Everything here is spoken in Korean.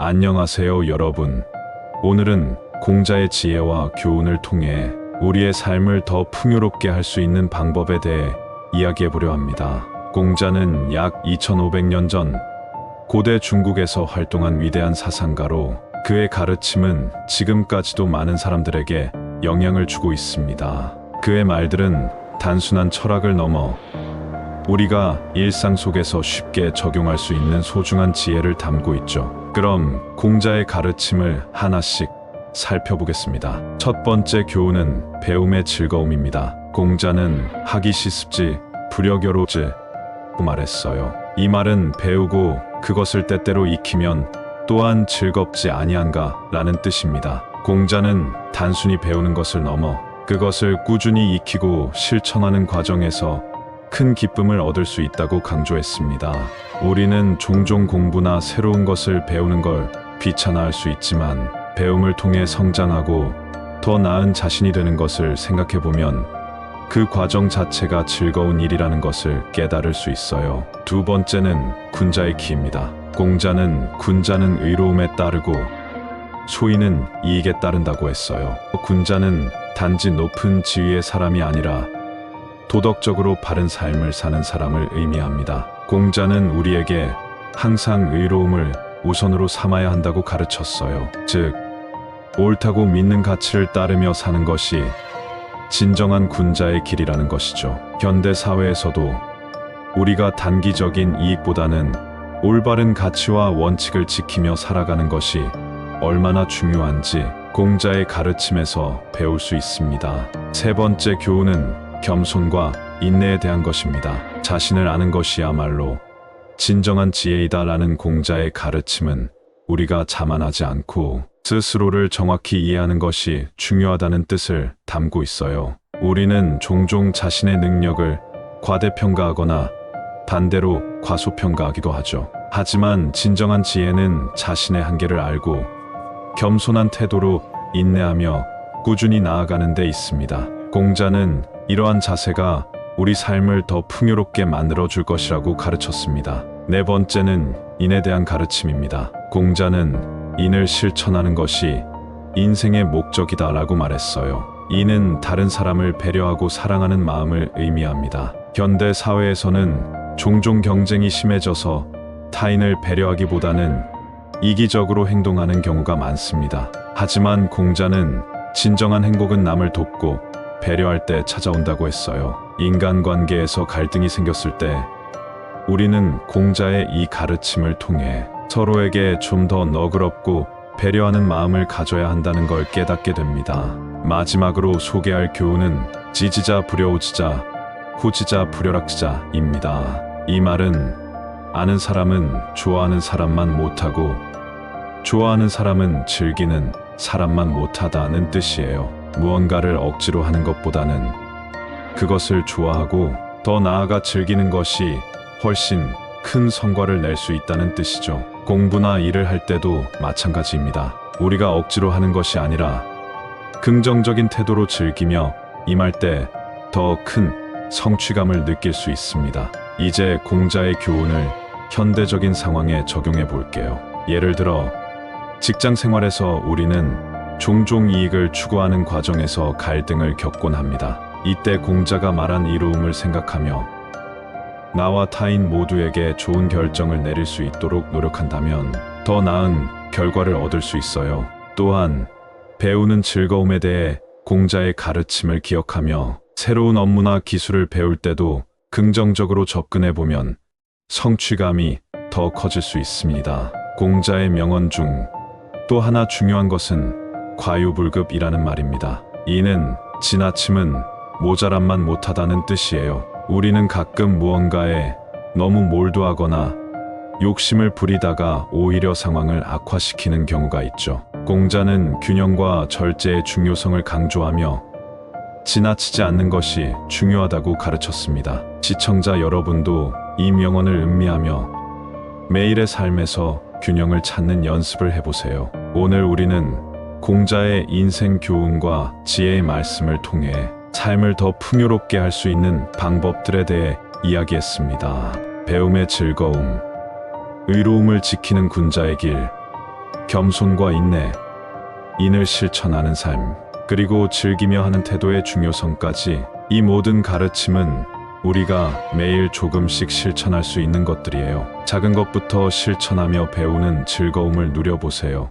안녕하세요, 여러분. 오늘은 공자의 지혜와 교훈을 통해 우리의 삶을 더 풍요롭게 할 수 있는 방법에 대해 이야기해 보려 합니다. 공자는 약 2500년 전 고대 중국에서 활동한 위대한 사상가로 그의 가르침은 지금까지도 많은 사람들에게 영향을 주고 있습니다. 그의 말들은 단순한 철학을 넘어 우리가 일상 속에서 쉽게 적용할 수 있는 소중한 지혜를 담고 있죠. 그럼 공자의 가르침을 하나씩 살펴보겠습니다. 첫 번째 교훈은 배움의 즐거움입니다. 공자는 하기 시습지 불여교로지 말했어요. 이 말은 배우고 그것을 때때로 익히면 또한 즐겁지 아니한가 라는 뜻입니다. 공자는 단순히 배우는 것을 넘어 그것을 꾸준히 익히고 실천하는 과정에서 큰 기쁨을 얻을 수 있다고 강조했습니다. 우리는 종종 공부나 새로운 것을 배우는 걸 귀찮아할 수 있지만 배움을 통해 성장하고 더 나은 자신이 되는 것을 생각해보면 그 과정 자체가 즐거운 일이라는 것을 깨달을 수 있어요. 두 번째는 군자의 기입니다. 공자는 군자는 의로움에 따르고 소인은 이익에 따른다고 했어요. 군자는 단지 높은 지위의 사람이 아니라 도덕적으로 바른 삶을 사는 사람을 의미합니다. 공자는 우리에게 항상 의로움을 우선으로 삼아야 한다고 가르쳤어요. 즉, 옳다고 믿는 가치를 따르며 사는 것이 진정한 군자의 길이라는 것이죠. 현대 사회에서도 우리가 단기적인 이익보다는 올바른 가치와 원칙을 지키며 살아가는 것이 얼마나 중요한지 공자의 가르침에서 배울 수 있습니다. 세 번째 교훈은 겸손과 인내에 대한 것입니다. 자신을 아는 것이야말로 진정한 지혜이다라는 공자의 가르침은 우리가 자만하지 않고 스스로를 정확히 이해하는 것이 중요하다는 뜻을 담고 있어요. 우리는 종종 자신의 능력을 과대평가하거나 반대로 과소평가하기도 하죠. 하지만 진정한 지혜는 자신의 한계를 알고 겸손한 태도로 인내하며 꾸준히 나아가는 데 있습니다. 공자는 이러한 자세가 우리 삶을 더 풍요롭게 만들어줄 것이라고 가르쳤습니다. 네 번째는 인에 대한 가르침입니다. 공자는 인을 실천하는 것이 인생의 목적이다라고 말했어요. 인은 다른 사람을 배려하고 사랑하는 마음을 의미합니다. 현대 사회에서는 종종 경쟁이 심해져서 타인을 배려하기보다는 이기적으로 행동하는 경우가 많습니다. 하지만 공자는 진정한 행복은 남을 돕고 배려할 때 찾아온다고 했어요. 인간관계에서 갈등이 생겼을 때 우리는 공자의 이 가르침을 통해 서로에게 좀 더 너그럽고 배려하는 마음을 가져야 한다는 걸 깨닫게 됩니다. 마지막으로 소개할 교훈은 지지자 불여오지자 후지자 불여락지자입니다. 이 말은 아는 사람은 좋아하는 사람만 못하고 좋아하는 사람은 즐기는 사람만 못하다는 뜻이에요. 무언가를 억지로 하는 것보다는 그것을 좋아하고 더 나아가 즐기는 것이 훨씬 큰 성과를 낼 수 있다는 뜻이죠. 공부나 일을 할 때도 마찬가지입니다. 우리가 억지로 하는 것이 아니라 긍정적인 태도로 즐기며 임할 때 더 큰 성취감을 느낄 수 있습니다. 이제 공자의 교훈을 현대적인 상황에 적용해 볼게요. 예를 들어 직장 생활에서 우리는 종종 이익을 추구하는 과정에서 갈등을 겪곤 합니다. 이때 공자가 말한 이로움을 생각하며 나와 타인 모두에게 좋은 결정을 내릴 수 있도록 노력한다면 더 나은 결과를 얻을 수 있어요. 또한 배우는 즐거움에 대해 공자의 가르침을 기억하며 새로운 업무나 기술을 배울 때도 긍정적으로 접근해보면 성취감이 더 커질 수 있습니다. 공자의 명언 중 또 하나 중요한 것은 과유불급이라는 말입니다. 이는 지나침은 모자람만 못하다는 뜻이에요. 우리는 가끔 무언가에 너무 몰두하거나 욕심을 부리다가 오히려 상황을 악화시키는 경우가 있죠. 공자는 균형과 절제의 중요성을 강조하며 지나치지 않는 것이 중요하다고 가르쳤습니다. 시청자 여러분도 이 명언을 음미하며 매일의 삶에서 균형을 찾는 연습을 해보세요. 오늘 우리는 공자의 인생 교훈과 지혜의 말씀을 통해 삶을 더 풍요롭게 할 수 있는 방법들에 대해 이야기했습니다. 배움의 즐거움, 의로움을 지키는 군자의 길, 겸손과 인내, 인을 실천하는 삶, 그리고 즐기며 하는 태도의 중요성까지, 이 모든 가르침은 우리가 매일 조금씩 실천할 수 있는 것들이에요. 작은 것부터 실천하며 배우는 즐거움을 누려보세요.